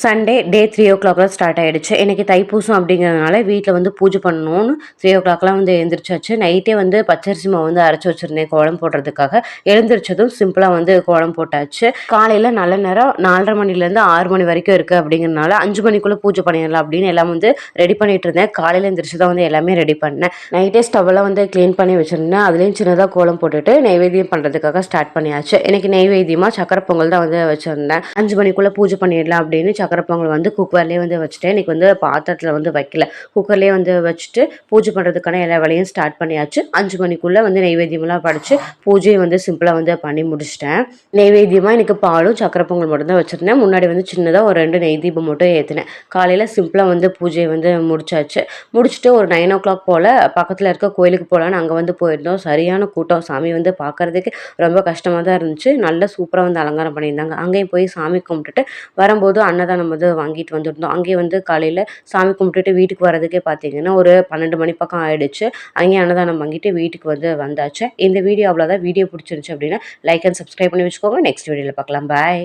Sunday டே 3:00 start ஆகிடுச்சு. இன்றைக்கி தைப்பூசம் அப்படிங்கிறதுனால வீட்டில் வந்து பூஜை பண்ணணும்னு 3:00 வந்து எழுந்திரிச்சாச்சு. நைட்டே வந்து பச்சரிசி மாவு வந்து அரைச்சி வச்சுருந்தேன் கோலம் போடுறதுக்காக. எழுந்திரிச்சதும் சிம்பிளாக வந்து கோலம் போட்டாச்சு. காலையில் நல்ல நேரம் 4:30 மணிலேருந்து 6 மணி வரைக்கும் இருக்குது அப்படிங்கிறதுனால 5 மணிக்குள்ளே பூஜை பண்ணிடலாம் அப்படின்னு எல்லாம் வந்து ரெடி பண்ணிட்டு இருந்தேன். காலையில் எழுந்திரிச்சு தான் வந்து எல்லாமே ரெடி பண்ணேன். நைட்டே ஸ்டவ்வெல்லாம் வந்து க்ளீன் பண்ணி வச்சுருந்தேன். அதுலேயும் சின்னதாக கோலம் போட்டுட்டு நெய்வேத்தியம் பண்ணுறதுக்காக ஸ்டார்ட் பண்ணியாச்சு. இன்றைக்கி நெய்வேத்தியமாக சக்கரை பொங்கல் தான் வந்து வச்சுருந்தேன். 5 மணிக்குள்ளே பூஜை பண்ணிடலாம் அப்படின்னு சக்கரை பொங்கல் வந்து குக்கர்லேயே வந்து வச்சுட்டேன். இன்றைக்கி வந்து பாத்திரத்தில் வந்து வைக்கல, குக்கர்லேயே வந்து வச்சுட்டு பூஜை பண்ணுறதுக்கான எல்லா வேலையும் ஸ்டார்ட் பண்ணியாச்சு. 5 மணிக்குள்ளே வந்து நெய்வேத்தியமெல்லாம் படித்து பூஜையை வந்து சிம்பிளாக வந்து பண்ணி முடிச்சிட்டேன். நெய்வேத்தியமாக எனக்கு பாலும் சக்கரை பொங்கல் மட்டும் தான் வச்சுருந்தேன். முன்னாடி வந்து சின்னதாக ஒரு 2 நெய் தீபம் மட்டும் ஏற்றினேன். காலையில் சிம்பிளாக வந்து பூஜையை வந்து முடிச்சாச்சு. முடிச்சுட்டு ஒரு 9:00 போல் பக்கத்தில் இருக்க கோயிலுக்கு போகலான்னு அங்கே வந்து போயிருந்தோம். சரியான கூட்டம். சாமி வந்து பார்க்குறதுக்கு ரொம்ப கஷ்டமாக தான் இருந்துச்சு. நல்லா சூப்பராக வந்து அலங்காரம் பண்ணியிருந்தாங்க. அங்கேயும் போய் சாமி கும்பிட்டுட்டு வரும்போது அன்னதானம் வந்து வாங்கிட்டு வந்துருந்தோம். அங்கேயே வந்து காலையில் சாமி கும்பிட்டுட்டு வீட்டுக்கு வரதுக்கே பார்த்தீங்கன்னா ஒரு 12 மணி பக்கம் ஆகிடுச்சு. அங்கேயே அன்னதானம் வாங்கிட்டு வீட்டுக்கு வந்து வந்தாச்சு. இந்த வீடியோ அவ்வளோதான். வீடியோ பிடிச்சிருந்துச்சு அப்படின்னா லைக் அண்ட் சப்ஸ்கிரைப் பண்ணி வச்சுக்கோங்க. நெக்ஸ்ட் வீடியோவில் பார்க்கலாம். பாய்.